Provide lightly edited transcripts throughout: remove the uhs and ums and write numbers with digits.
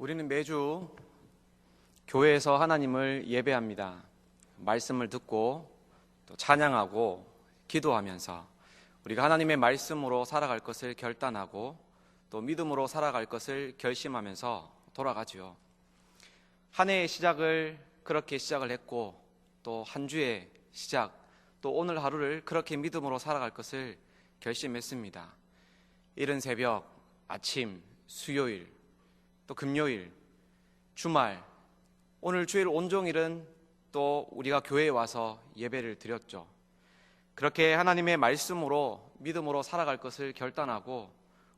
우리는 매주 교회에서 하나님을 예배합니다. 말씀을 듣고 또 찬양하고 기도하면서 우리가 하나님의 말씀으로 살아갈 것을 결단하고 또 믿음으로 살아갈 것을 결심하면서 돌아가죠. 한 해의 시작을 그렇게 시작을 했고 또 한 주의 시작, 또 오늘 하루를 그렇게 믿음으로 살아갈 것을 결심했습니다. 이른 새벽, 아침, 수요일, 또 금요일, 주말, 오늘 주일 온종일은 또 우리가 교회에 와서 예배를 드렸죠. 그렇게 하나님의 말씀으로 믿음으로 살아갈 것을 결단하고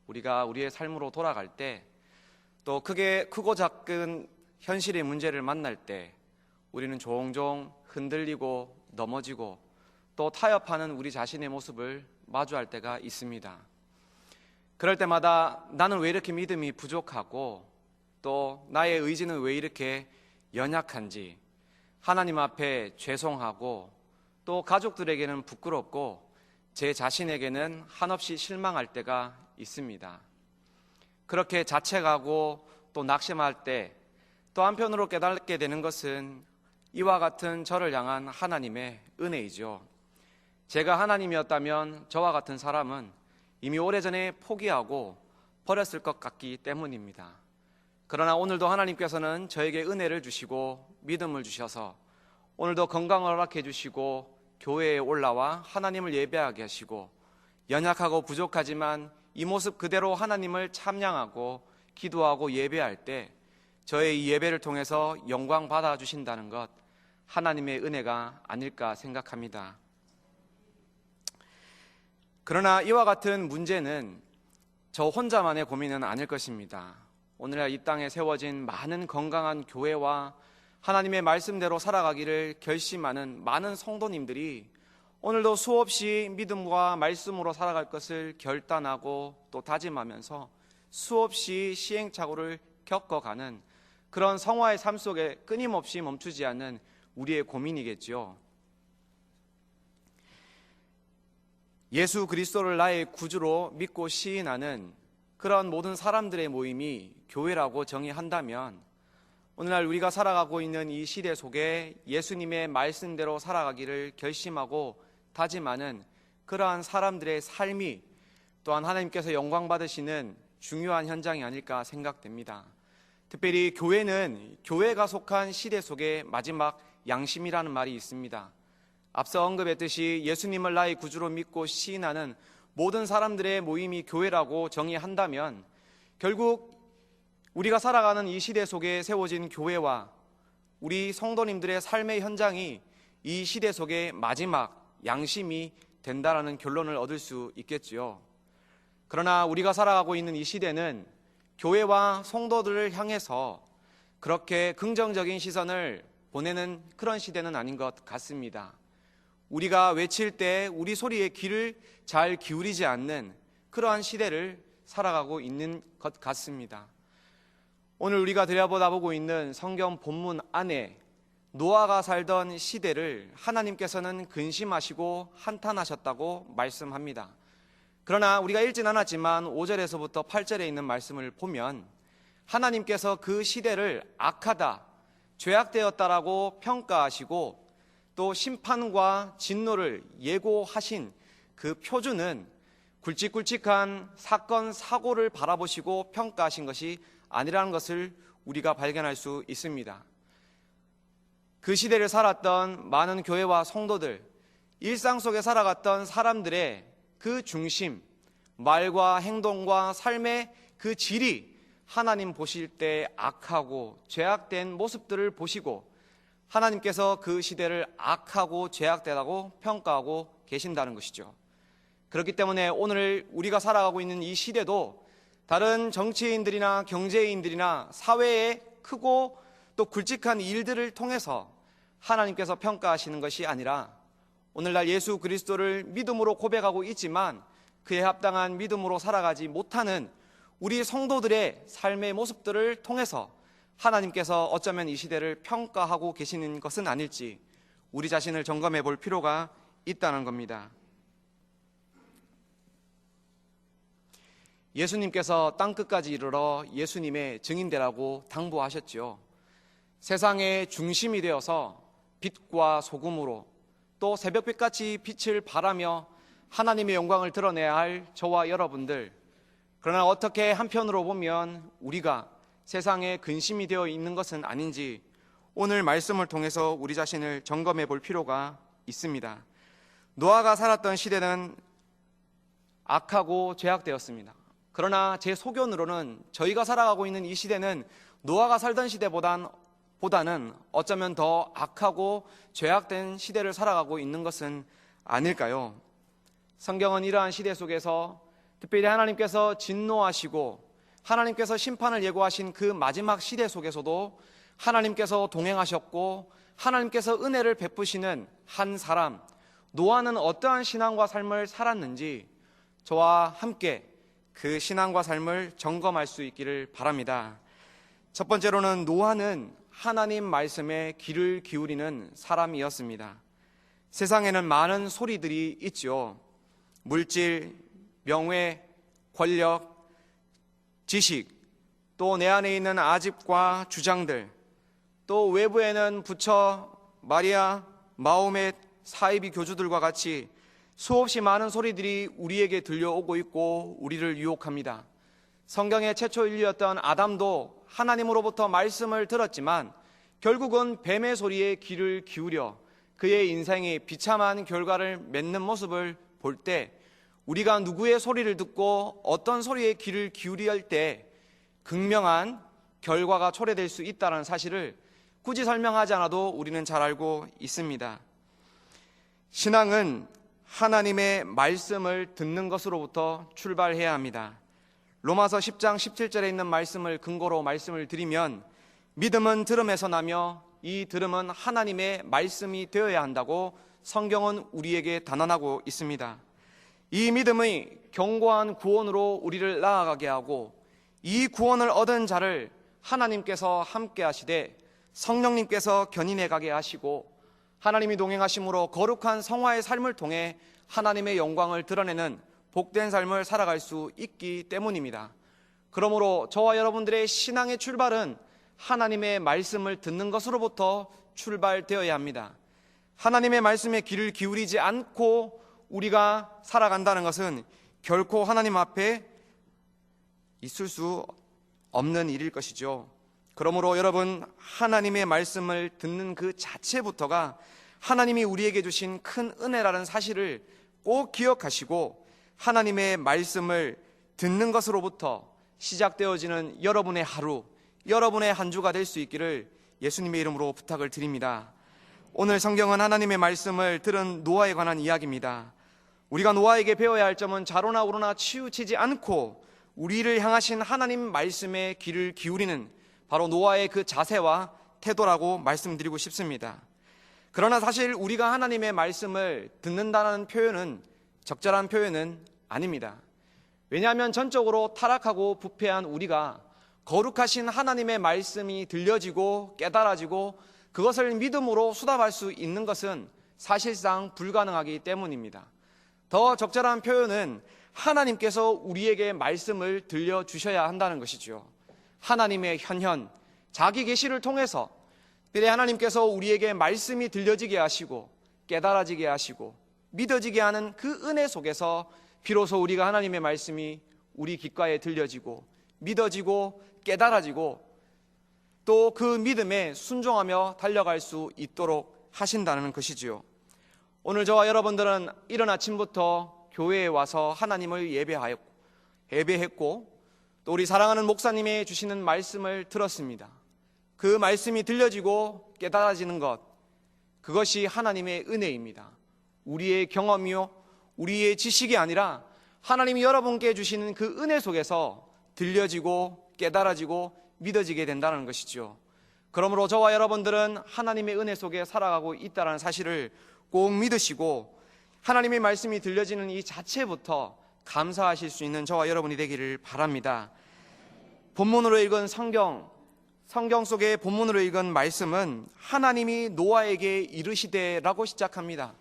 우리가 우리의 삶으로 돌아갈 때, 또 크고 작은 현실의 문제를 만날 때 우리는 종종 흔들리고 넘어지고 또 타협하는 우리 자신의 모습을 마주할 때가 있습니다. 그럴 때마다 나는 왜 이렇게 믿음이 부족하고 또 나의 의지는 왜 이렇게 연약한지 하나님 앞에 죄송하고 또 가족들에게는 부끄럽고 제 자신에게는 한없이 실망할 때가 있습니다. 그렇게 자책하고 또 낙심할 때 또 한편으로 깨닫게 되는 것은 이와 같은 저를 향한 하나님의 은혜이죠. 제가 하나님이었다면 저와 같은 사람은 이미 오래전에 포기하고 버렸을 것 같기 때문입니다. 그러나 오늘도 하나님께서는 저에게 은혜를 주시고 믿음을 주셔서 오늘도 건강을 허락해 주시고 교회에 올라와 하나님을 예배하게 하시고 연약하고 부족하지만 이 모습 그대로 하나님을 찬양하고 기도하고 예배할 때 저의 이 예배를 통해서 영광 받아주신다는 것, 하나님의 은혜가 아닐까 생각합니다. 그러나 이와 같은 문제는 저 혼자만의 고민은 아닐 것입니다. 오늘날 이 땅에 세워진 많은 건강한 교회와 하나님의 말씀대로 살아가기를 결심하는 많은 성도님들이 오늘도 수없이 믿음과 말씀으로 살아갈 것을 결단하고 또 다짐하면서 수없이 시행착오를 겪어가는 그런 성화의 삶 속에 끊임없이 멈추지 않는 우리의 고민이겠죠. 예수 그리스도를 나의 구주로 믿고 시인하는 그런 모든 사람들의 모임이 교회라고 정의한다면 오늘날 우리가 살아가고 있는 이 시대 속에 예수님의 말씀대로 살아가기를 결심하고 다짐하는 그러한 사람들의 삶이 또한 하나님께서 영광 받으시는 중요한 현장이 아닐까 생각됩니다. 특별히 교회는 교회가 속한 시대 속의 마지막 양심이라는 말이 있습니다. 앞서 언급했듯이 예수님을 나의 구주로 믿고 시인하는 모든 사람들의 모임이 교회라고 정의한다면 결국 우리가 살아가는 이 시대 속에 세워진 교회와 우리 성도님들의 삶의 현장이 이 시대 속의 마지막 양심이 된다라는 결론을 얻을 수 있겠지요. 그러나 우리가 살아가고 있는 이 시대는 교회와 성도들을 향해서 그렇게 긍정적인 시선을 보내는 그런 시대는 아닌 것 같습니다. 우리가 외칠 때 우리 소리에 귀를 잘 기울이지 않는 그러한 시대를 살아가고 있는 것 같습니다. 오늘 우리가 들여다보고 있는 성경 본문 안에 노아가 살던 시대를 하나님께서는 근심하시고 한탄하셨다고 말씀합니다. 그러나 우리가 읽진 않았지만 5절에서부터 8절에 있는 말씀을 보면 하나님께서 그 시대를 악하다, 죄악되었다라고 평가하시고 또 심판과 진노를 예고하신 그 표준은 굵직굵직한 사건, 사고를 바라보시고 평가하신 것이 아니라는 것을 우리가 발견할 수 있습니다. 그 시대를 살았던 많은 교회와 성도들, 일상 속에 살아갔던 사람들의 그 중심, 말과 행동과 삶의 그 질이 하나님 보실 때 악하고 죄악된 모습들을 보시고 하나님께서 그 시대를 악하고 죄악되다고 평가하고 계신다는 것이죠. 그렇기 때문에 오늘 우리가 살아가고 있는 이 시대도 다른 정치인들이나 경제인들이나 사회의 크고 또 굵직한 일들을 통해서 하나님께서 평가하시는 것이 아니라 오늘날 예수 그리스도를 믿음으로 고백하고 있지만 그에 합당한 믿음으로 살아가지 못하는 우리 성도들의 삶의 모습들을 통해서 하나님께서 어쩌면 이 시대를 평가하고 계시는 것은 아닐지 우리 자신을 점검해 볼 필요가 있다는 겁니다. 예수님께서 땅끝까지 이르러 예수님의 증인되라고 당부하셨지요. 세상의 중심이 되어서 빛과 소금으로 또 새벽빛같이 빛을 발하며 하나님의 영광을 드러내야 할 저와 여러분들, 그러나 어떻게 한편으로 보면 우리가 세상에 근심이 되어 있는 것은 아닌지 오늘 말씀을 통해서 우리 자신을 점검해 볼 필요가 있습니다. 노아가 살았던 시대는 악하고 죄악되었습니다. 그러나 제 소견으로는 저희가 살아가고 있는 이 시대는 노아가 살던 시대보다는 어쩌면 더 악하고 죄악된 시대를 살아가고 있는 것은 아닐까요? 성경은 이러한 시대 속에서 특별히 하나님께서 진노하시고 하나님께서 심판을 예고하신 그 마지막 시대 속에서도 하나님께서 동행하셨고 하나님께서 은혜를 베푸시는 한 사람, 노아는 어떠한 신앙과 삶을 살았는지 저와 함께 그 신앙과 삶을 점검할 수 있기를 바랍니다. 첫 번째로는 노아는 하나님 말씀에 귀를 기울이는 사람이었습니다. 세상에는 많은 소리들이 있죠. 물질, 명예, 권력, 지식, 또 내 안에 있는 아집과 주장들, 또 외부에는 부처, 마리아, 마호멧, 사이비 교주들과 같이 수없이 많은 소리들이 우리에게 들려오고 있고 우리를 유혹합니다. 성경의 최초 인류였던 아담도 하나님으로부터 말씀을 들었지만 결국은 뱀의 소리에 귀를 기울여 그의 인생이 비참한 결과를 맺는 모습을 볼 때 우리가 누구의 소리를 듣고 어떤 소리에 귀를 기울일 때 극명한 결과가 초래될 수 있다는 사실을 굳이 설명하지 않아도 우리는 잘 알고 있습니다. 신앙은 하나님의 말씀을 듣는 것으로부터 출발해야 합니다. 로마서 10장 17절에 있는 말씀을 근거로 말씀을 드리면 믿음은 들음에서 나며 이 들음은 하나님의 말씀이 되어야 한다고 성경은 우리에게 단언하고 있습니다. 이 믿음의 견고한 구원으로 우리를 나아가게 하고 이 구원을 얻은 자를 하나님께서 함께 하시되 성령님께서 견인해 가게 하시고 하나님이 동행하심으로 거룩한 성화의 삶을 통해 하나님의 영광을 드러내는 복된 삶을 살아갈 수 있기 때문입니다. 그러므로 저와 여러분들의 신앙의 출발은 하나님의 말씀을 듣는 것으로부터 출발되어야 합니다. 하나님의 말씀에 귀를 기울이지 않고 우리가 살아간다는 것은 결코 하나님 앞에 있을 수 없는 일일 것이죠. 그러므로 여러분, 하나님의 말씀을 듣는 그 자체부터가 하나님이 우리에게 주신 큰 은혜라는 사실을 꼭 기억하시고 하나님의 말씀을 듣는 것으로부터 시작되어지는 여러분의 하루, 여러분의 한 주가 될 수 있기를 예수님의 이름으로 부탁을 드립니다. 오늘 성경은 하나님의 말씀을 들은 노아에 관한 이야기입니다. 우리가 노아에게 배워야 할 점은 좌로나 우로나 치우치지 않고 우리를 향하신 하나님 말씀에 귀를 기울이는 바로 노아의 그 자세와 태도라고 말씀드리고 싶습니다. 그러나 사실 우리가 하나님의 말씀을 듣는다는 표현은 적절한 표현은 아닙니다. 왜냐하면 전적으로 타락하고 부패한 우리가 거룩하신 하나님의 말씀이 들려지고 깨달아지고 그것을 믿음으로 수답할 수 있는 것은 사실상 불가능하기 때문입니다. 더 적절한 표현은 하나님께서 우리에게 말씀을 들려주셔야 한다는 것이죠. 하나님의 현현, 자기 계시를 통해서 그래 하나님께서 우리에게 말씀이 들려지게 하시고 깨달아지게 하시고 믿어지게 하는 그 은혜 속에서 비로소 우리가 하나님의 말씀이 우리 귓가에 들려지고 믿어지고 깨달아지고 또 그 믿음에 순종하며 달려갈 수 있도록 하신다는 것이지요. 오늘 저와 여러분들은 이른 아침부터 교회에 와서 하나님을 예배했고 또 우리 사랑하는 목사님이 주시는 말씀을 들었습니다. 그 말씀이 들려지고 깨달아지는 것, 그것이 하나님의 은혜입니다. 우리의 경험이요, 우리의 지식이 아니라 하나님이 여러분께 주시는 그 은혜 속에서 들려지고 깨달아지고 믿어지게 된다는 것이죠. 그러므로 저와 여러분들은 하나님의 은혜 속에 살아가고 있다는 사실을 꼭 믿으시고 하나님의 말씀이 들려지는 이 자체부터 감사하실 수 있는 저와 여러분이 되기를 바랍니다. 본문으로 읽은 성경 속의 본문으로 읽은 말씀은 하나님이 노아에게 이르시되라고 시작합니다.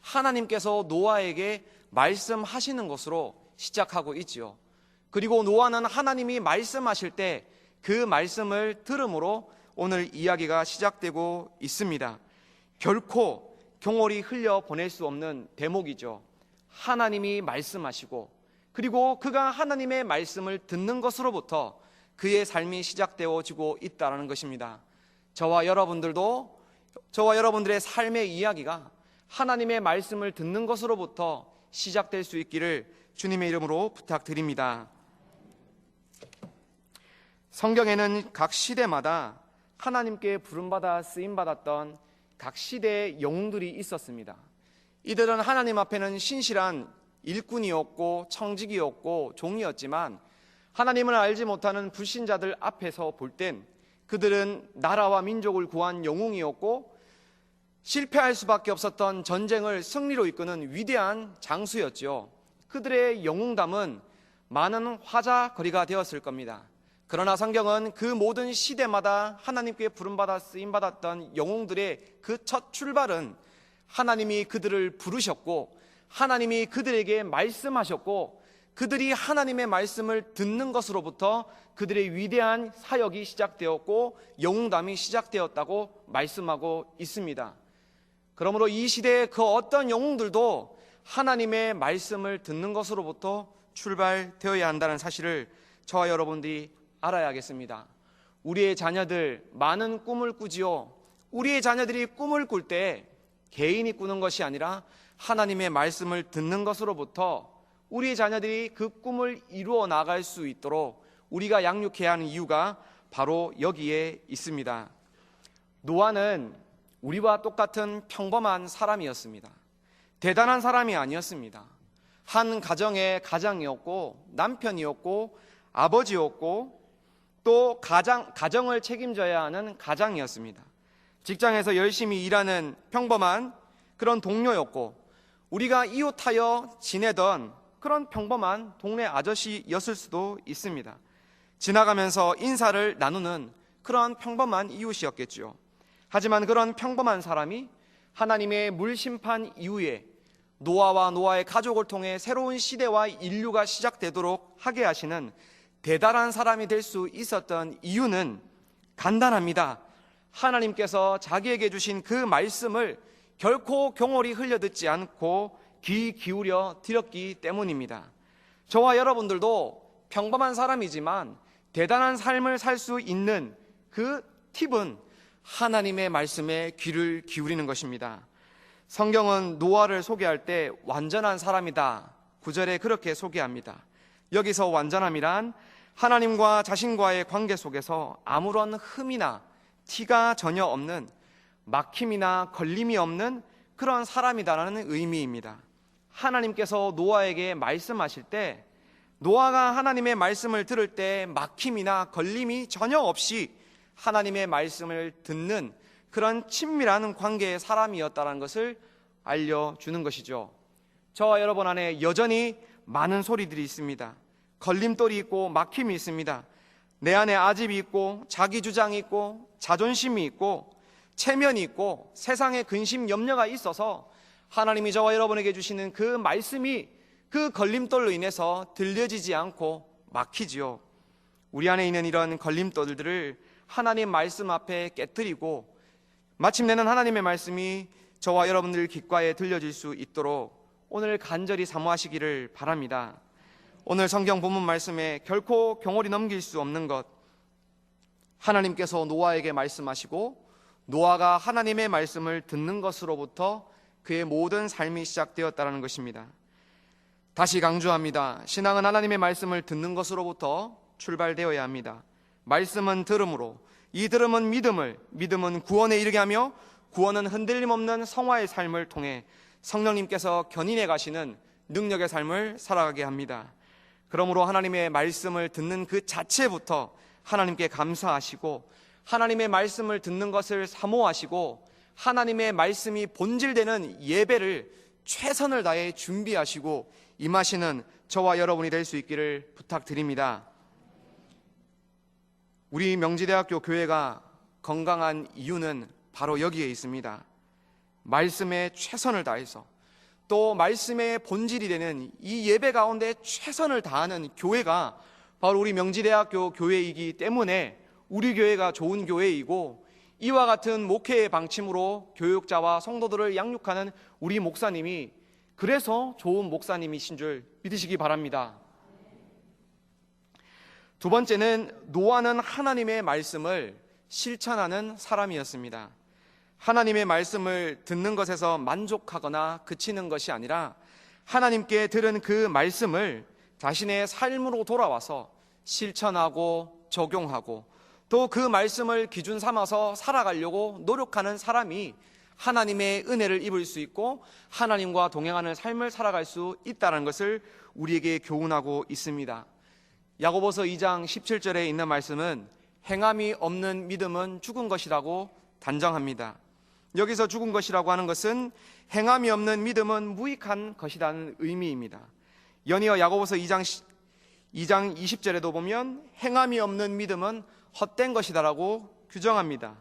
하나님께서 노아에게 말씀하시는 것으로 시작하고 있지요. 그리고 노아는 하나님이 말씀하실 때 그 말씀을 들음으로 오늘 이야기가 시작되고 있습니다. 결코 경홀히 흘려보낼 수 없는 대목이죠. 하나님이 말씀하시고 그리고 그가 하나님의 말씀을 듣는 것으로부터 그의 삶이 시작되어지고 있다는 것입니다. 저와 여러분들의 삶의 이야기가 하나님의 말씀을 듣는 것으로부터 시작될 수 있기를 주님의 이름으로 부탁드립니다. 성경에는 각 시대마다 하나님께 부름받아 쓰임받았던 각 시대의 영웅들이 있었습니다. 이들은 하나님 앞에는 신실한 일꾼이었고 청직이었고 종이었지만 하나님을 알지 못하는 불신자들 앞에서 볼 땐 그들은 나라와 민족을 구한 영웅이었고 실패할 수밖에 없었던 전쟁을 승리로 이끄는 위대한 장수였죠. 그들의 영웅담은 많은 화자거리가 되었을 겁니다. 그러나 성경은 그 모든 시대마다 하나님께 부름받아 쓰임받았던 영웅들의 그 첫 출발은 하나님이 그들을 부르셨고 하나님이 그들에게 말씀하셨고 그들이 하나님의 말씀을 듣는 것으로부터 그들의 위대한 사역이 시작되었고 영웅담이 시작되었다고 말씀하고 있습니다. 그러므로 이 시대의 그 어떤 영웅들도 하나님의 말씀을 듣는 것으로부터 출발되어야 한다는 사실을 저와 여러분들이 알아야겠습니다. 우리의 자녀들 많은 꿈을 꾸지요. 우리의 자녀들이 꿈을 꿀 때 개인이 꾸는 것이 아니라 하나님의 말씀을 듣는 것으로부터 우리의 자녀들이 그 꿈을 이루어 나갈 수 있도록 우리가 양육해야 하는 이유가 바로 여기에 있습니다. 노아는 우리와 똑같은 평범한 사람이었습니다. 대단한 사람이 아니었습니다. 한 가정의 가장이었고 남편이었고 아버지였고 또 가정을 책임져야 하는 가장이었습니다. 직장에서 열심히 일하는 평범한 그런 동료였고 우리가 이웃하여 지내던 그런 평범한 동네 아저씨였을 수도 있습니다. 지나가면서 인사를 나누는 그런 평범한 이웃이었겠죠. 하지만 그런 평범한 사람이 하나님의 물심판 이후에 노아와 노아의 가족을 통해 새로운 시대와 인류가 시작되도록 하게 하시는 대단한 사람이 될 수 있었던 이유는 간단합니다. 하나님께서 자기에게 주신 그 말씀을 결코 경홀히 흘려듣지 않고 귀 기울여 들었기 때문입니다. 저와 여러분들도 평범한 사람이지만 대단한 삶을 살 수 있는 그 팁은 하나님의 말씀에 귀를 기울이는 것입니다. 성경은 노아를 소개할 때 완전한 사람이다 9절에 그렇게 소개합니다. 여기서 완전함이란 하나님과 자신과의 관계 속에서 아무런 흠이나 티가 전혀 없는 막힘이나 걸림이 없는 그런 사람이다라는 의미입니다. 하나님께서 노아에게 말씀하실 때 노아가 하나님의 말씀을 들을 때 막힘이나 걸림이 전혀 없이 하나님의 말씀을 듣는 그런 친밀한 관계의 사람이었다는 것을 알려주는 것이죠. 저와 여러분 안에 여전히 많은 소리들이 있습니다. 걸림돌이 있고 막힘이 있습니다. 내 안에 아집이 있고 자기 주장이 있고 자존심이 있고 체면이 있고 세상의 근심 염려가 있어서 하나님이 저와 여러분에게 주시는 그 말씀이 그 걸림돌로 인해서 들려지지 않고 막히지요. 우리 안에 있는 이런 걸림돌들을 하나님 말씀 앞에 깨뜨리고 마침내는 하나님의 말씀이 저와 여러분들 귓가에 들려질 수 있도록 오늘 간절히 사모하시기를 바랍니다. 오늘 성경 본문 말씀에 결코 경홀히 넘길 수 없는 것, 하나님께서 노아에게 말씀하시고 노아가 하나님의 말씀을 듣는 것으로부터 그의 모든 삶이 시작되었다는 것입니다. 다시 강조합니다. 신앙은 하나님의 말씀을 듣는 것으로부터 출발되어야 합니다. 말씀은 들음으로, 이 들음은 믿음은 구원에 이르게 하며 구원은 흔들림 없는 성화의 삶을 통해 성령님께서 견인해 가시는 능력의 삶을 살아가게 합니다. 그러므로 하나님의 말씀을 듣는 그 자체부터 하나님께 감사하시고 하나님의 말씀을 듣는 것을 사모하시고 하나님의 말씀이 본질되는 예배를 최선을 다해 준비하시고 임하시는 저와 여러분이 될 수 있기를 부탁드립니다. 우리 명지대학교 교회가 건강한 이유는 바로 여기에 있습니다. 말씀에 최선을 다해서 또 말씀의 본질이 되는 이 예배 가운데 최선을 다하는 교회가 바로 우리 명지대학교 교회이기 때문에 우리 교회가 좋은 교회이고, 이와 같은 목회의 방침으로 교육자와 성도들을 양육하는 우리 목사님이 그래서 좋은 목사님이신 줄 믿으시기 바랍니다. 두 번째는 노아는 하나님의 말씀을 실천하는 사람이었습니다. 하나님의 말씀을 듣는 것에서 만족하거나 그치는 것이 아니라 하나님께 들은 그 말씀을 자신의 삶으로 돌아와서 실천하고 적용하고 또 그 말씀을 기준 삼아서 살아가려고 노력하는 사람이 하나님의 은혜를 입을 수 있고 하나님과 동행하는 삶을 살아갈 수 있다는 것을 우리에게 교훈하고 있습니다. 야고보서 2장 17절에 있는 말씀은 행함이 없는 믿음은 죽은 것이라고 단정합니다. 여기서 죽은 것이라고 하는 것은 행함이 없는 믿음은 무익한 것이라는 의미입니다. 연이어 야고보서 2장 20절에도 보면 행함이 없는 믿음은 헛된 것이다라고 규정합니다.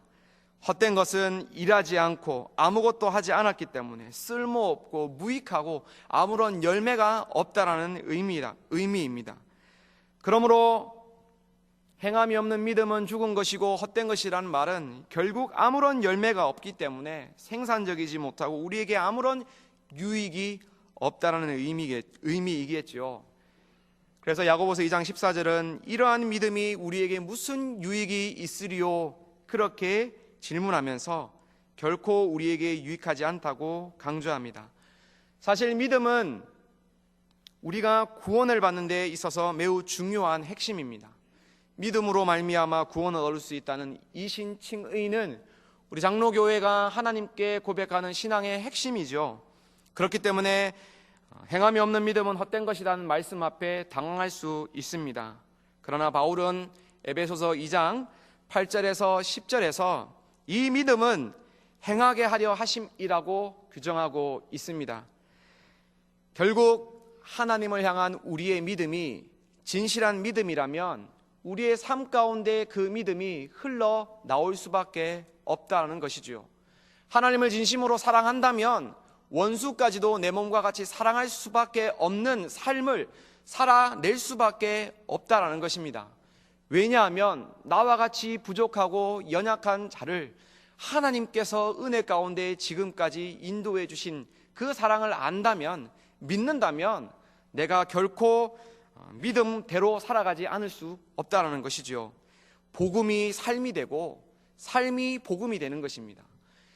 헛된 것은 일하지 않고 아무것도 하지 않았기 때문에 쓸모없고 무익하고 아무런 열매가 없다라는 의미입니다. 그러므로 행함이 없는 믿음은 죽은 것이고 헛된 것이라는 말은 결국 아무런 열매가 없기 때문에 생산적이지 못하고 우리에게 아무런 유익이 없다라는 의미이겠죠. 그래서 야고보서 2장 14절은 이러한 믿음이 우리에게 무슨 유익이 있으리요? 그렇게 질문하면서 결코 우리에게 유익하지 않다고 강조합니다. 사실 믿음은 우리가 구원을 받는 데 있어서 매우 중요한 핵심입니다. 믿음으로 말미암아 구원을 얻을 수 있다는 이신칭의는 우리 장로교회가 하나님께 고백하는 신앙의 핵심이죠. 그렇기 때문에 행함이 없는 믿음은 헛된 것이라는 말씀 앞에 당황할 수 있습니다. 그러나 바울은 에베소서 2장 8절에서 10절에서 이 믿음은 행하게 하려 하심이라고 규정하고 있습니다. 결국 하나님을 향한 우리의 믿음이 진실한 믿음이라면 우리의 삶 가운데 그 믿음이 흘러나올 수밖에 없다는 것이지요. 하나님을 진심으로 사랑한다면 원수까지도 내 몸과 같이 사랑할 수밖에 없는 삶을 살아낼 수밖에 없다는 것입니다. 왜냐하면 나와 같이 부족하고 연약한 자를 하나님께서 은혜 가운데 지금까지 인도해 주신 그 사랑을 안다면, 믿는다면 내가 결코 믿음대로 살아가지 않을 수 없다는 것이지요. 복음이 삶이 되고 삶이 복음이 되는 것입니다.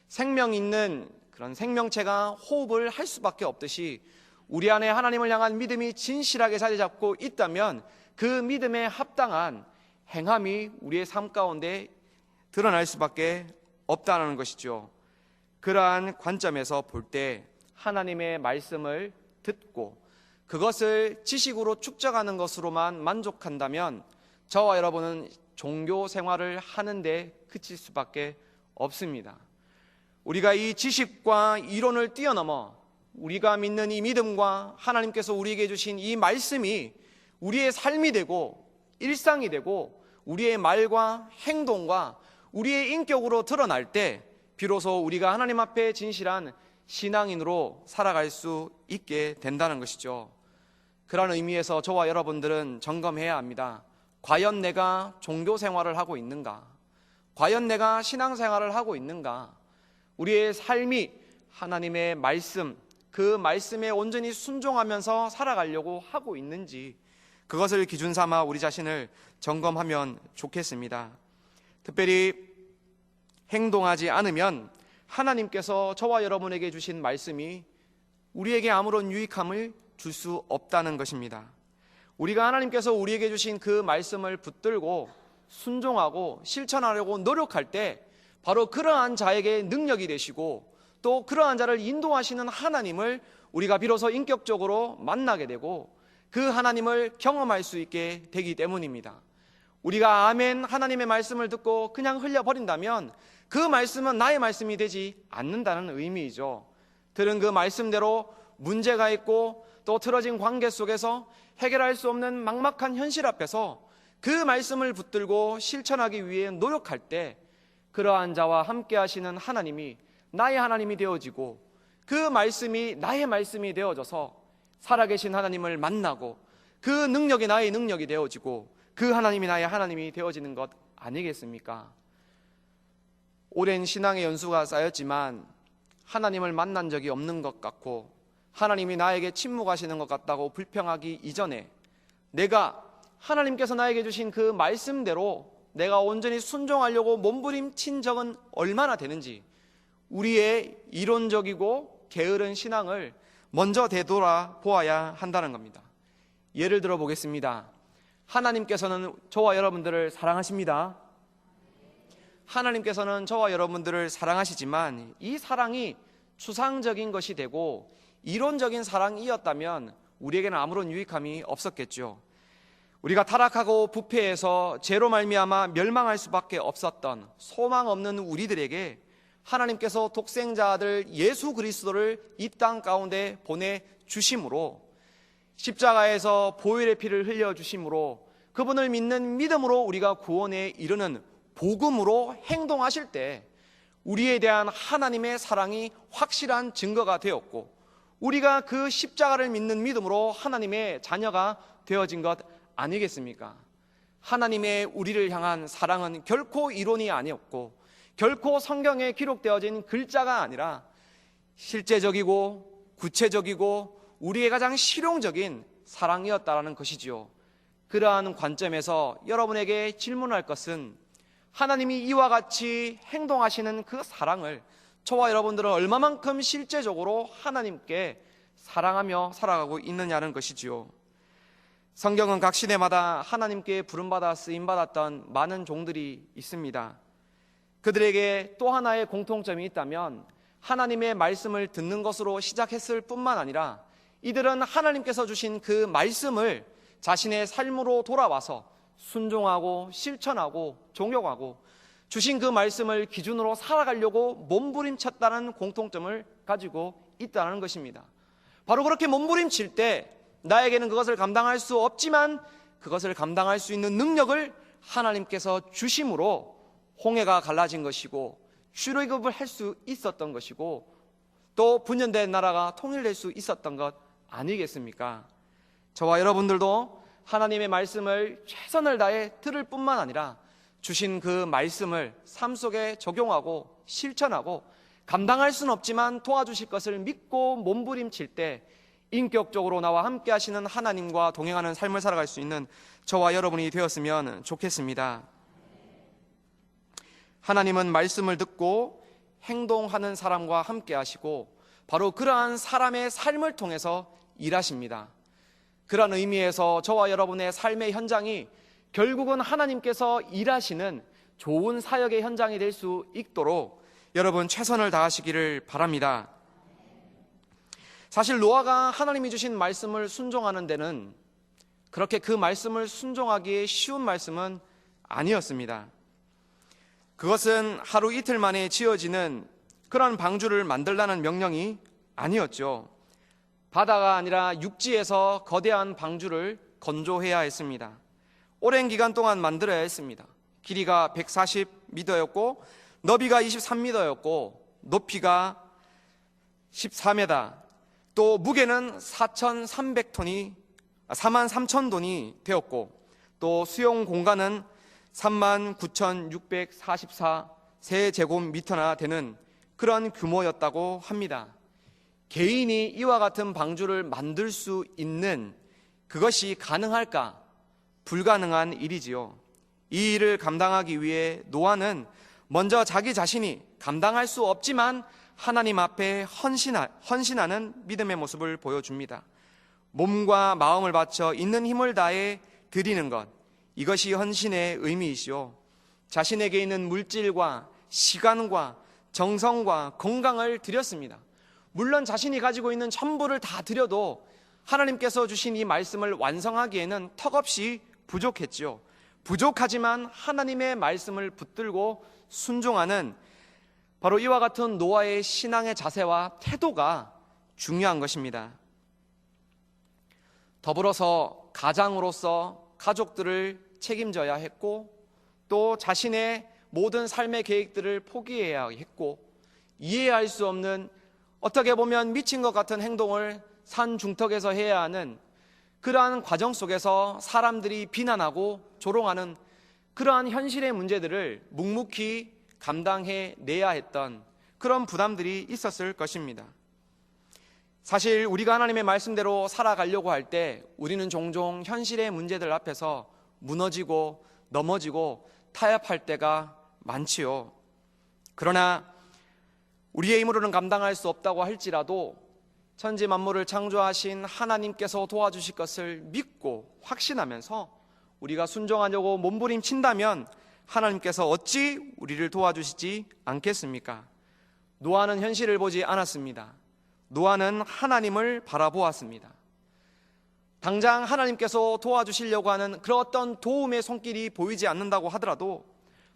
생명 있는 그런 생명체가 호흡을 할 수밖에 없듯이 우리 안에 하나님을 향한 믿음이 진실하게 자리 잡고 있다면 그 믿음에 합당한 행함이 우리의 삶 가운데 드러날 수밖에 없다는 것이죠. 그러한 관점에서 볼 때 하나님의 말씀을 듣고 그것을 지식으로 축적하는 것으로만 만족한다면 저와 여러분은 종교 생활을 하는데 그칠 수밖에 없습니다. 우리가 이 지식과 이론을 뛰어넘어 우리가 믿는 이 믿음과 하나님께서 우리에게 주신 이 말씀이 우리의 삶이 되고 일상이 되고 우리의 말과 행동과 우리의 인격으로 드러날 때 비로소 우리가 하나님 앞에 진실한 신앙인으로 살아갈 수 있게 된다는 것이죠. 그런 의미에서 저와 여러분들은 점검해야 합니다. 과연 내가 종교 생활을 하고 있는가? 과연 내가 신앙 생활을 하고 있는가? 우리의 삶이 하나님의 말씀, 그 말씀에 온전히 순종하면서 살아가려고 하고 있는지 그것을 기준 삼아 우리 자신을 점검하면 좋겠습니다. 특별히 행동하지 않으면 하나님께서 저와 여러분에게 주신 말씀이 우리에게 아무런 유익함을 줄 수 없다는 것입니다. 우리가 하나님께서 우리에게 주신 그 말씀을 붙들고 순종하고 실천하려고 노력할 때 바로 그러한 자에게 능력이 되시고 또 그러한 자를 인도하시는 하나님을 우리가 비로소 인격적으로 만나게 되고 그 하나님을 경험할 수 있게 되기 때문입니다. 우리가 아멘 하나님의 말씀을 듣고 그냥 흘려버린다면 그 말씀은 나의 말씀이 되지 않는다는 의미이죠. 들은 그 말씀대로 문제가 있고 또 틀어진 관계 속에서 해결할 수 없는 막막한 현실 앞에서 그 말씀을 붙들고 실천하기 위해 노력할 때 그러한 자와 함께 하시는 하나님이 나의 하나님이 되어지고 그 말씀이 나의 말씀이 되어져서 살아계신 하나님을 만나고 그 능력이 나의 능력이 되어지고 그 하나님이 나의 하나님이 되어지는 것 아니겠습니까? 오랜 신앙의 연수가 쌓였지만 하나님을 만난 적이 없는 것 같고 하나님이 나에게 침묵하시는 것 같다고 불평하기 이전에 내가 하나님께서 나에게 주신 그 말씀대로 내가 온전히 순종하려고 몸부림친 적은 얼마나 되는지 우리의 이론적이고 게으른 신앙을 먼저 되돌아보아야 한다는 겁니다. 예를 들어 보겠습니다. 하나님께서는 저와 여러분들을 사랑하십니다. 하나님께서는 저와 여러분들을 사랑하시지만 이 사랑이 추상적인 것이 되고 이론적인 사랑이었다면 우리에게는 아무런 유익함이 없었겠죠. 우리가 타락하고 부패해서 죄로 말미암아 멸망할 수밖에 없었던 소망 없는 우리들에게 하나님께서 독생자 아들 예수 그리스도를 이 땅 가운데 보내주심으로 십자가에서 보혈의 피를 흘려주심으로 그분을 믿는 믿음으로 우리가 구원에 이르는 복음으로 행동하실 때 우리에 대한 하나님의 사랑이 확실한 증거가 되었고 우리가 그 십자가를 믿는 믿음으로 하나님의 자녀가 되어진 것 아니겠습니까? 하나님의 우리를 향한 사랑은 결코 이론이 아니었고 결코 성경에 기록되어진 글자가 아니라 실제적이고 구체적이고 우리의 가장 실용적인 사랑이었다라는 것이지요. 그러한 관점에서 여러분에게 질문할 것은 하나님이 이와 같이 행동하시는 그 사랑을 저와 여러분들은 얼마만큼 실제적으로 하나님께 사랑하며 살아가고 있느냐는 것이지요. 성경은 각 시대마다 하나님께 부름받아 쓰임받았던 많은 종들이 있습니다. 그들에게 또 하나의 공통점이 있다면 하나님의 말씀을 듣는 것으로 시작했을 뿐만 아니라 이들은 하나님께서 주신 그 말씀을 자신의 삶으로 돌아와서 순종하고 실천하고 종용하고 주신 그 말씀을 기준으로 살아가려고 몸부림쳤다는 공통점을 가지고 있다는 것입니다. 바로 그렇게 몸부림칠 때 나에게는 그것을 감당할 수 없지만 그것을 감당할 수 있는 능력을 하나님께서 주심으로 홍해가 갈라진 것이고 출애굽을 할 수 있었던 것이고 또 분열된 나라가 통일될 수 있었던 것 아니겠습니까? 저와 여러분들도 하나님의 말씀을 최선을 다해 들을 뿐만 아니라 주신 그 말씀을 삶 속에 적용하고 실천하고 감당할 수는 없지만 도와주실 것을 믿고 몸부림칠 때 인격적으로 나와 함께 하시는 하나님과 동행하는 삶을 살아갈 수 있는 저와 여러분이 되었으면 좋겠습니다. 하나님은 말씀을 듣고 행동하는 사람과 함께 하시고 바로 그러한 사람의 삶을 통해서 일하십니다. 그런 의미에서 저와 여러분의 삶의 현장이 결국은 하나님께서 일하시는 좋은 사역의 현장이 될 수 있도록 여러분 최선을 다하시기를 바랍니다. 사실 노아가 하나님이 주신 말씀을 순종하는 데는 그렇게 그 말씀을 순종하기에 쉬운 말씀은 아니었습니다. 그것은 하루 이틀 만에 지어지는 그런 방주를 만들라는 명령이 아니었죠. 바다가 아니라 육지에서 거대한 방주를 건조해야 했습니다. 오랜 기간 동안 만들어야 했습니다. 길이가 140m였고 너비가 23m였고 높이가 14m, 또 무게는 43,000톤이 되었고 또 수용 공간은 39,644세제곱미터나 되는 그런 규모였다고 합니다. 개인이 이와 같은 방주를 만들 수 있는 그것이 가능할까? 불가능한 일이지요. 이 일을 감당하기 위해 노아는 먼저 자기 자신이 감당할 수 없지만 하나님 앞에 헌신하는 믿음의 모습을 보여줍니다. 몸과 마음을 바쳐 있는 힘을 다해 드리는 것, 이것이 헌신의 의미이시오. 자신에게 있는 물질과 시간과 정성과 건강을 드렸습니다. 물론 자신이 가지고 있는 전부를 다 드려도 하나님께서 주신 이 말씀을 완성하기에는 턱없이 부족했죠. 부족하지만 하나님의 말씀을 붙들고 순종하는 바로 이와 같은 노아의 신앙의 자세와 태도가 중요한 것입니다. 더불어서 가장으로서 가족들을 책임져야 했고 또 자신의 모든 삶의 계획들을 포기해야 했고 이해할 수 없는 어떻게 보면 미친 것 같은 행동을 산 중턱에서 해야 하는 그러한 과정 속에서 사람들이 비난하고 조롱하는 그러한 현실의 문제들을 묵묵히 감당해 내야 했던 그런 부담들이 있었을 것입니다. 사실 우리가 하나님의 말씀대로 살아가려고 할 때 우리는 종종 현실의 문제들 앞에서 무너지고 넘어지고 타협할 때가 많지요. 그러나 우리의 힘으로는 감당할 수 없다고 할지라도 천지 만물을 창조하신 하나님께서 도와주실 것을 믿고 확신하면서 우리가 순종하려고 몸부림친다면 하나님께서 어찌 우리를 도와주시지 않겠습니까? 노아는 현실을 보지 않았습니다. 노아는 하나님을 바라보았습니다. 당장 하나님께서 도와주시려고 하는 그런 어떤 도움의 손길이 보이지 않는다고 하더라도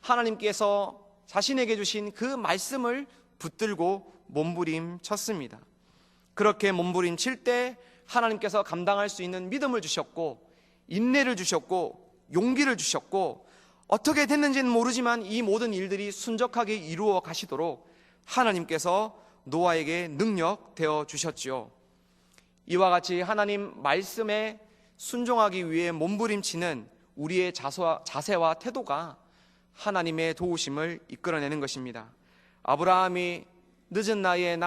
하나님께서 자신에게 주신 그 말씀을 붙들고 몸부림쳤습니다. 그렇게 몸부림칠 때 하나님께서 감당할 수 있는 믿음을 주셨고 인내를 주셨고 용기를 주셨고 어떻게 됐는지는 모르지만 이 모든 일들이 순적하게 이루어 가시도록 하나님께서 노아에게 능력 되어 주셨지요. 이와 같이 하나님 말씀에 순종하기 위해 몸부림치는 우리의 자세와 태도가 하나님의 도우심을 이끌어내는 것입니다. 아브라함이 늦은 나이에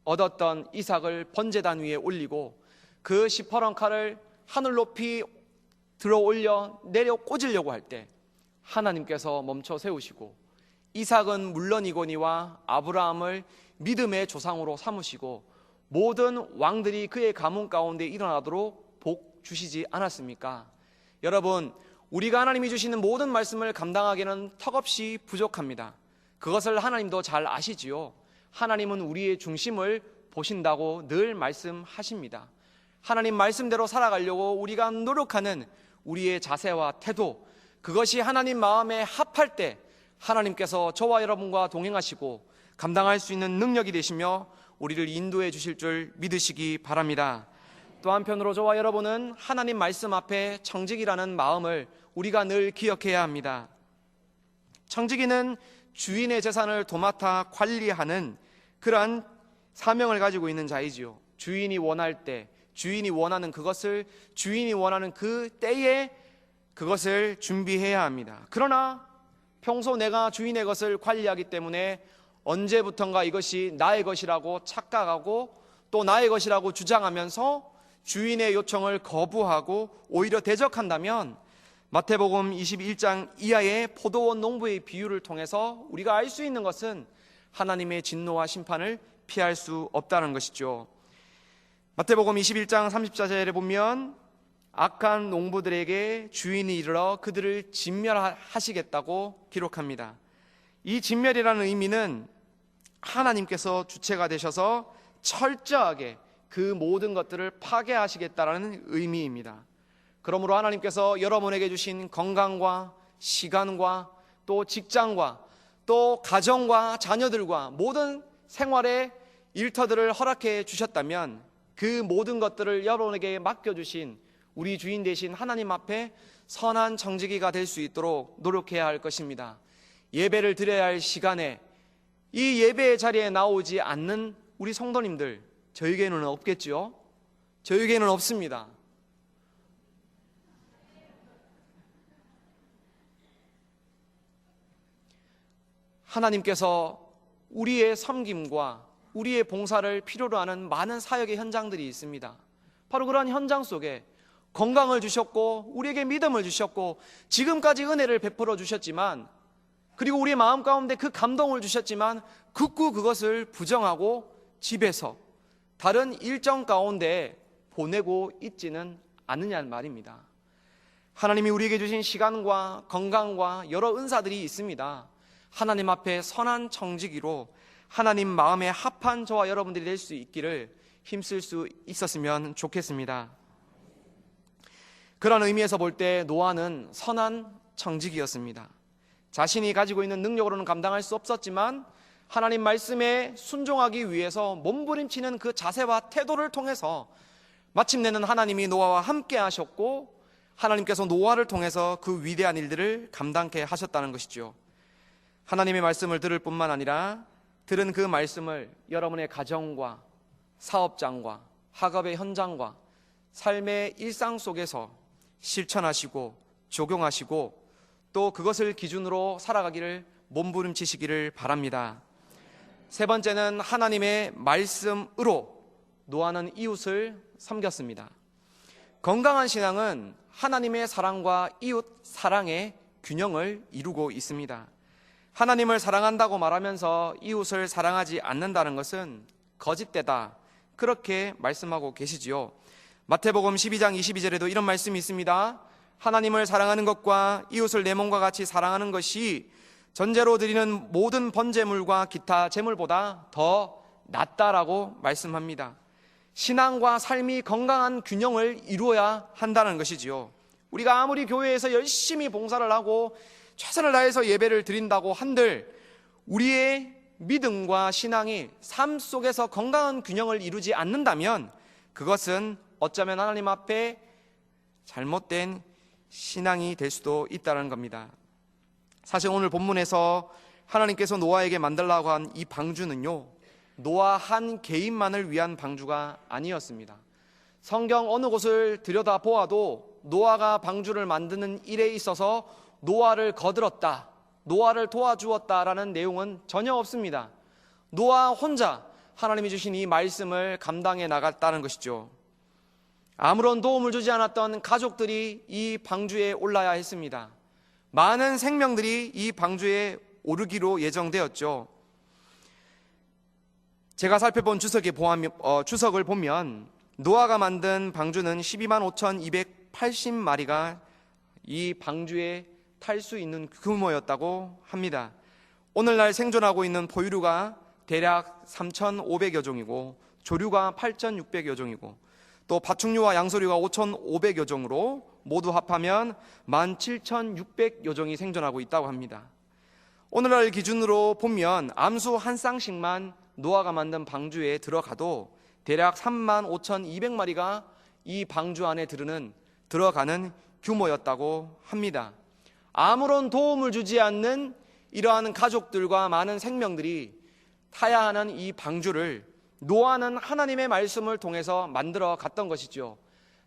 얻었던 이삭을 번제단 위에 올리고 그 시퍼런 칼을 하늘 높이 들어 올려 내려 꽂으려고 할 때 하나님께서 멈춰 세우시고 이삭은 물론이거니와 아브라함을 믿음의 조상으로 삼으시고 모든 왕들이 그의 가문 가운데 일어나도록 복 주시지 않았습니까? 여러분, 우리가 하나님이 주시는 모든 말씀을 감당하기는 턱없이 부족합니다. 그것을 하나님도 잘 아시지요. 하나님은 우리의 중심을 보신다고 늘 말씀하십니다. 하나님 말씀대로 살아가려고 우리가 노력하는 우리의 자세와 태도, 그것이 하나님 마음에 합할 때 하나님께서 저와 여러분과 동행하시고 감당할 수 있는 능력이 되시며 우리를 인도해 주실 줄 믿으시기 바랍니다. 또 한편으로 저와 여러분은 하나님 말씀 앞에 청지기라는 마음을 우리가 늘 기억해야 합니다. 청지기는 주인의 재산을 도맡아 관리하는 그러한 사명을 가지고 있는 자이지요. 주인이 원할 때, 주인이 원하는 그것을 주인이 원하는 그 때에 그것을 준비해야 합니다. 그러나 평소 내가 주인의 것을 관리하기 때문에 언제부턴가 이것이 나의 것이라고 착각하고 또 나의 것이라고 주장하면서 주인의 요청을 거부하고 오히려 대적한다면 마태복음 21장 이하의 포도원 농부의 비유를 통해서 우리가 알 수 있는 것은 하나님의 진노와 심판을 피할 수 없다는 것이죠. 마태복음 21장 34절에 보면 악한 농부들에게 주인이 이르러 그들을 진멸하시겠다고 기록합니다. 이 진멸이라는 의미는 하나님께서 주체가 되셔서 철저하게 그 모든 것들을 파괴하시겠다라는 의미입니다. 그러므로 하나님께서 여러분에게 주신 건강과 시간과 또 직장과 또 가정과 자녀들과 모든 생활의 일터들을 허락해 주셨다면 그 모든 것들을 여러분에게 맡겨주신 우리 주인 되신 하나님 앞에 선한 청지기가 될 수 있도록 노력해야 할 것입니다. 예배를 드려야 할 시간에 이 예배의 자리에 나오지 않는 우리 성도님들, 저에게는 없겠죠? 저에게는 없습니다. 하나님께서 우리의 섬김과 우리의 봉사를 필요로 하는 많은 사역의 현장들이 있습니다. 바로 그런 현장 속에 건강을 주셨고 우리에게 믿음을 주셨고 지금까지 은혜를 베풀어 주셨지만 그리고 우리의 마음 가운데 그 감동을 주셨지만 극구 그것을 부정하고 집에서 다른 일정 가운데 보내고 있지는 않느냐는 말입니다. 하나님이 우리에게 주신 시간과 건강과 여러 은사들이 있습니다. 하나님 앞에 선한 청지기로 하나님 마음에 합한 저와 여러분들이 될 수 있기를 힘쓸 수 있었으면 좋겠습니다. 그런 의미에서 볼 때 노아는 선한 청지기였습니다. 자신이 가지고 있는 능력으로는 감당할 수 없었지만 하나님 말씀에 순종하기 위해서 몸부림치는 그 자세와 태도를 통해서 마침내는 하나님이 노아와 함께 하셨고 하나님께서 노아를 통해서 그 위대한 일들을 감당케 하셨다는 것이죠. 하나님의 말씀을 들을 뿐만 아니라 들은 그 말씀을 여러분의 가정과 사업장과 학업의 현장과 삶의 일상 속에서 실천하시고 적용하시고 또 그것을 기준으로 살아가기를 몸부림치시기를 바랍니다. 세 번째는 하나님의 말씀으로 노아는 이웃을 섬겼습니다. 건강한 신앙은 하나님의 사랑과 이웃 사랑의 균형을 이루고 있습니다. 하나님을 사랑한다고 말하면서 이웃을 사랑하지 않는다는 것은 거짓되다, 그렇게 말씀하고 계시지요. 마태복음 12장 22절에도 이런 말씀이 있습니다. 하나님을 사랑하는 것과 이웃을 내 몸과 같이 사랑하는 것이 전제로 드리는 모든 번제물과 기타 제물보다 더 낫다라고 말씀합니다. 신앙과 삶이 건강한 균형을 이루어야 한다는 것이지요. 우리가 아무리 교회에서 열심히 봉사를 하고 최선을 다해서 예배를 드린다고 한들 우리의 믿음과 신앙이 삶 속에서 건강한 균형을 이루지 않는다면 그것은 어쩌면 하나님 앞에 잘못된 신앙이 될 수도 있다는 겁니다. 사실 오늘 본문에서 하나님께서 노아에게 만들라고 한 이 방주는요, 노아 한 개인만을 위한 방주가 아니었습니다. 성경 어느 곳을 들여다보아도 노아가 방주를 만드는 일에 있어서 노아를 거들었다, 노아를 도와주었다라는 내용은 전혀 없습니다. 노아 혼자 하나님이 주신 이 말씀을 감당해 나갔다는 것이죠. 아무런 도움을 주지 않았던 가족들이 이 방주에 올라야 했습니다. 많은 생명들이 이 방주에 오르기로 예정되었죠. 제가 살펴본 주석을 보면 노아가 만든 방주는 125,280마리가 이 방주에 탈 수 있는 규모였다고 합니다. 오늘날 생존하고 있는 포유류가 대략 3,500여 종이고 조류가 8,600여 종이고 또 파충류와 양서류가 5,500여 종으로 모두 합하면 17,600여 종이 생존하고 있다고 합니다. 오늘날 기준으로 보면 암수 한 쌍씩만 노아가 만든 방주에 들어가도 대략 35,200마리가 이 방주 안에 들어가는 규모였다고 합니다. 아무런 도움을 주지 않는 이러한 가족들과 많은 생명들이 타야 하는 이 방주를 노아는 하나님의 말씀을 통해서 만들어 갔던 것이죠.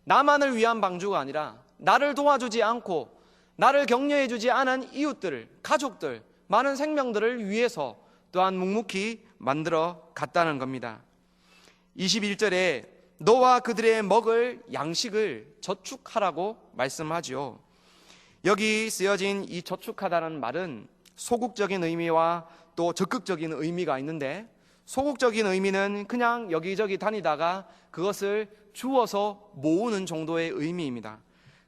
나만을 위한 방주가 아니라 나를 도와주지 않고 나를 격려해 주지 않은 이웃들, 가족들, 많은 생명들을 위해서 또한 묵묵히 만들어 갔다는 겁니다. 21절에 너와 그들의 먹을 양식을 저축하라고 말씀하죠. 여기 쓰여진 이 저축하다는 말은 소극적인 의미와 또 적극적인 의미가 있는데, 소극적인 의미는 그냥 여기저기 다니다가 그것을 주워서 모으는 정도의 의미입니다.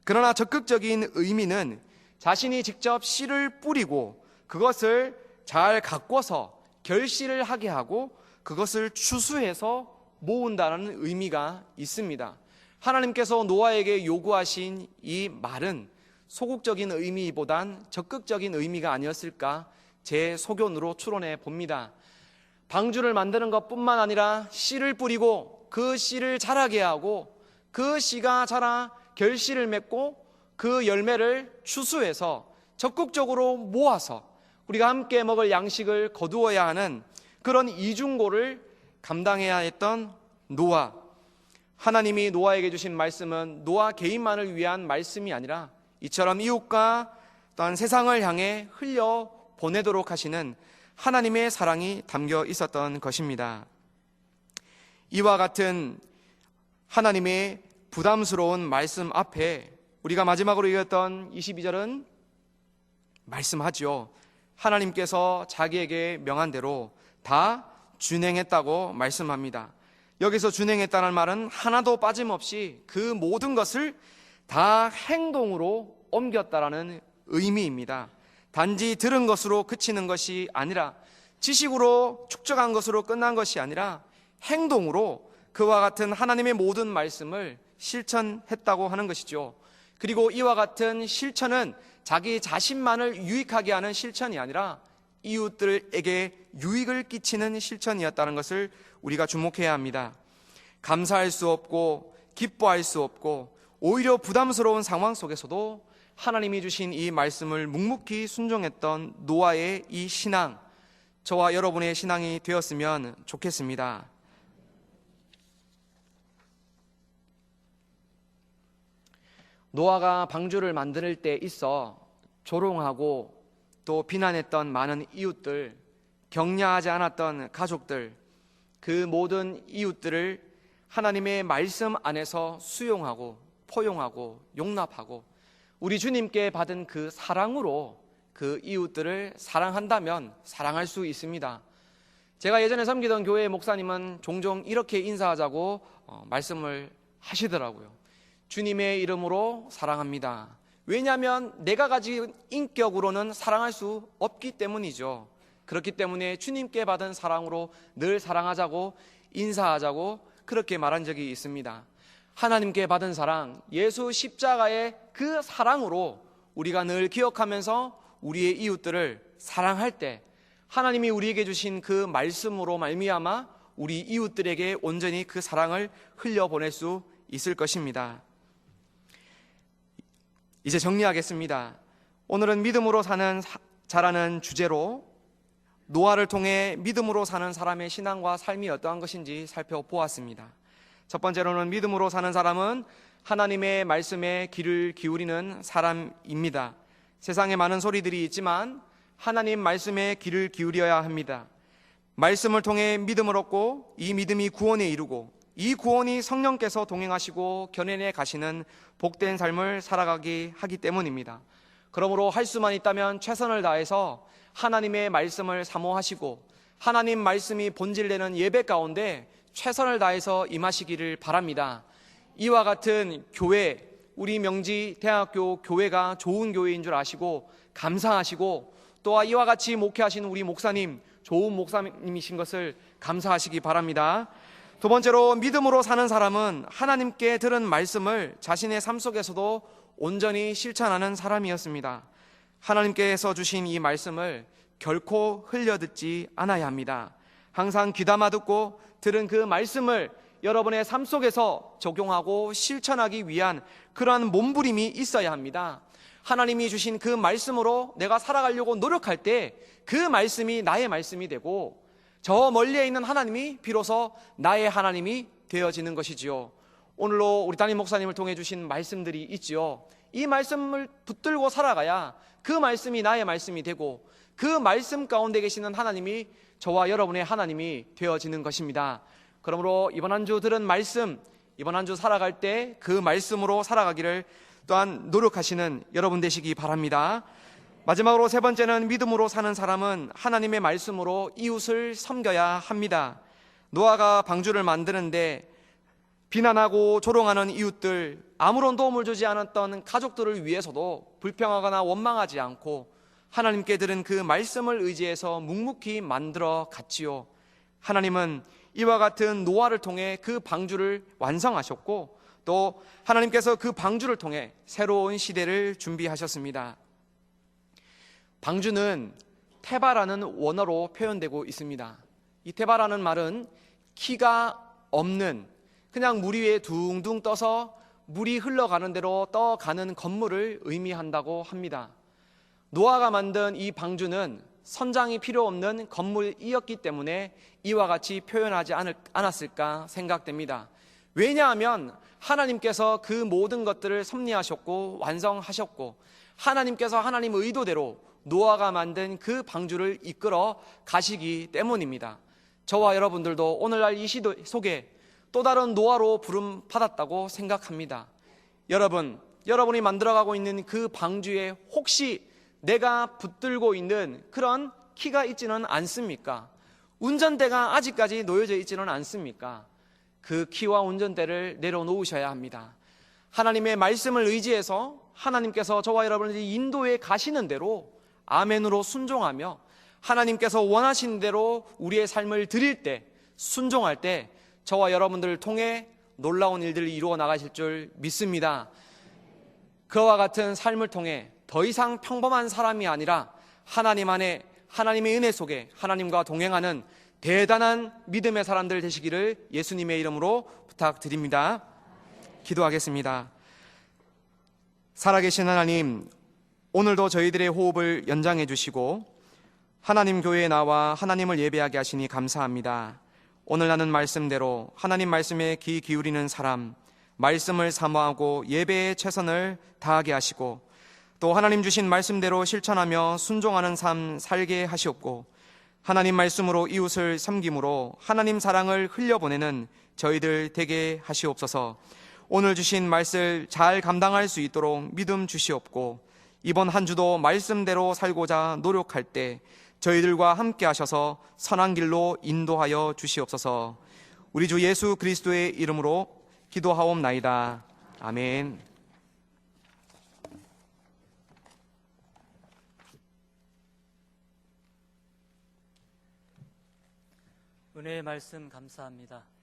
그러나 적극적인 의미는 자신이 직접 씨를 뿌리고 그것을 잘 가꿔서 결실을 하게 하고 그것을 추수해서 모은다는 의미가 있습니다. 하나님께서 노아에게 요구하신 이 말은 소극적인 의미보단 적극적인 의미가 아니었을까 제 소견으로 추론해 봅니다. 방주를 만드는 것뿐만 아니라 씨를 뿌리고 그 씨를 자라게 하고 그 씨가 자라 결실을 맺고 그 열매를 추수해서 적극적으로 모아서 우리가 함께 먹을 양식을 거두어야 하는 그런 이중고를 감당해야 했던 노아. 하나님이 노아에게 주신 말씀은 노아 개인만을 위한 말씀이 아니라 이처럼 이웃과 또한 세상을 향해 흘려 보내도록 하시는 하나님의 사랑이 담겨 있었던 것입니다. 이와 같은 하나님의 부담스러운 말씀 앞에 우리가 마지막으로 읽었던 22절은 말씀하죠. 하나님께서 자기에게 명한 대로 다 준행했다고 말씀합니다. 여기서 준행했다는 말은 하나도 빠짐없이 그 모든 것을 다 행동으로 옮겼다라는 의미입니다. 단지 들은 것으로 그치는 것이 아니라, 지식으로 축적한 것으로 끝난 것이 아니라 행동으로 그와 같은 하나님의 모든 말씀을 실천했다고 하는 것이죠. 그리고 이와 같은 실천은 자기 자신만을 유익하게 하는 실천이 아니라 이웃들에게 유익을 끼치는 실천이었다는 것을 우리가 주목해야 합니다. 감사할 수 없고 기뻐할 수 없고 오히려 부담스러운 상황 속에서도 하나님이 주신 이 말씀을 묵묵히 순종했던 노아의 이 신앙, 저와 여러분의 신앙이 되었으면 좋겠습니다. 노아가 방주를 만들 때 있어 조롱하고 또 비난했던 많은 이웃들, 격려하지 않았던 가족들, 그 모든 이웃들을 하나님의 말씀 안에서 수용하고 포용하고 용납하고 우리 주님께 받은 그 사랑으로 그 이웃들을 사랑한다면 사랑할 수 있습니다. 제가 예전에 섬기던 교회 목사님은 종종 이렇게 인사하자고 말씀을 하시더라고요. 주님의 이름으로 사랑합니다. 왜냐하면 내가 가진 인격으로는 사랑할 수 없기 때문이죠. 그렇기 때문에 주님께 받은 사랑으로 늘 사랑하자고 인사하자고 그렇게 말한 적이 있습니다. 하나님께 받은 사랑, 예수 십자가의 그 사랑으로 우리가 늘 기억하면서 우리의 이웃들을 사랑할 때 하나님이 우리에게 주신 그 말씀으로 말미암아 우리 이웃들에게 온전히 그 사랑을 흘려보낼 수 있을 것입니다. 이제 정리하겠습니다. 오늘은 믿음으로 사는 자라는 주제로 노아를 통해 믿음으로 사는 사람의 신앙과 삶이 어떠한 것인지 살펴보았습니다. 첫 번째로는 믿음으로 사는 사람은 하나님의 말씀에 귀를 기울이는 사람입니다. 세상에 많은 소리들이 있지만 하나님 말씀에 귀를 기울여야 합니다. 말씀을 통해 믿음을 얻고 이 믿음이 구원에 이르고 이 구원이 성령께서 동행하시고 견인해 가시는 복된 삶을 살아가게 하기 때문입니다. 그러므로 할 수만 있다면 최선을 다해서 하나님의 말씀을 사모하시고 하나님 말씀이 본질되는 예배 가운데 최선을 다해서 임하시기를 바랍니다. 이와 같은 교회, 우리 명지대학교 교회가 좋은 교회인 줄 아시고 감사하시고 또한 이와 같이 목회하시는 우리 목사님, 좋은 목사님이신 것을 감사하시기 바랍니다. 두 번째로 믿음으로 사는 사람은 하나님께 들은 말씀을 자신의 삶 속에서도 온전히 실천하는 사람이었습니다. 하나님께서 주신 이 말씀을 결코 흘려듣지 않아야 합니다. 항상 귀담아 듣고 들은 그 말씀을 여러분의 삶 속에서 적용하고 실천하기 위한 그러한 몸부림이 있어야 합니다. 하나님이 주신 그 말씀으로 내가 살아가려고 노력할 때 그 말씀이 나의 말씀이 되고 저 멀리에 있는 하나님이 비로소 나의 하나님이 되어지는 것이지요. 오늘로 우리 담임 목사님을 통해 주신 말씀들이 있지요. 이 말씀을 붙들고 살아가야 그 말씀이 나의 말씀이 되고 그 말씀 가운데 계시는 하나님이 저와 여러분의 하나님이 되어지는 것입니다. 그러므로 이번 한 주 들은 말씀, 이번 한 주 살아갈 때 그 말씀으로 살아가기를 또한 노력하시는 여러분 되시기 바랍니다. 마지막으로 세 번째는 믿음으로 사는 사람은 하나님의 말씀으로 이웃을 섬겨야 합니다. 노아가 방주를 만드는데 비난하고 조롱하는 이웃들, 아무런 도움을 주지 않았던 가족들을 위해서도 불평하거나 원망하지 않고 하나님께 들은 그 말씀을 의지해서 묵묵히 만들어 갔지요. 하나님은 이와 같은 노아를 통해 그 방주를 완성하셨고 또 하나님께서 그 방주를 통해 새로운 시대를 준비하셨습니다. 방주는 테바라는 원어로 표현되고 있습니다. 이 테바라는 말은 키가 없는, 그냥 물 위에 둥둥 떠서 물이 흘러가는 대로 떠가는 건물을 의미한다고 합니다. 노아가 만든 이 방주는 선장이 필요 없는 건물이었기 때문에 이와 같이 표현하지 않았을까 생각됩니다. 왜냐하면 하나님께서 그 모든 것들을 섭리하셨고 완성하셨고 하나님께서 하나님의 의도대로 노아가 만든 그 방주를 이끌어 가시기 때문입니다. 저와 여러분들도 오늘날 이 시대 속에 또 다른 노아로 부름 받았다고 생각합니다. 여러분이 만들어가고 있는 그 방주에 혹시 내가 붙들고 있는 그런 키가 있지는 않습니까? 운전대가 아직까지 놓여져 있지는 않습니까? 그 키와 운전대를 내려놓으셔야 합니다. 하나님의 말씀을 의지해서 하나님께서 저와 여러분을 인도해 가시는 대로 아멘으로 순종하며 하나님께서 원하시는 대로 우리의 삶을 드릴 때, 순종할 때 저와 여러분들을 통해 놀라운 일들을 이루어 나가실 줄 믿습니다. 그와 같은 삶을 통해 더 이상 평범한 사람이 아니라 하나님 안에 하나님의 은혜 속에 하나님과 동행하는 대단한 믿음의 사람들 되시기를 예수님의 이름으로 부탁드립니다. 기도하겠습니다. 살아계신 하나님, 오늘도 저희들의 호흡을 연장해 주시고 하나님 교회에 나와 하나님을 예배하게 하시니 감사합니다. 오늘 나눈 말씀대로 하나님 말씀에 귀 기울이는 사람, 말씀을 사모하고 예배에 최선을 다하게 하시고 또 하나님 주신 말씀대로 실천하며 순종하는 삶 살게 하시옵고 하나님 말씀으로 이웃을 섬김으로 하나님 사랑을 흘려보내는 저희들 되게 하시옵소서. 오늘 주신 말씀 잘 감당할 수 있도록 믿음 주시옵고 이번 한 주도 말씀대로 살고자 노력할 때 저희들과 함께 하셔서 선한 길로 인도하여 주시옵소서. 우리 주 예수 그리스도의 이름으로 기도하옵나이다. 아멘. 은혜의 말씀 감사합니다.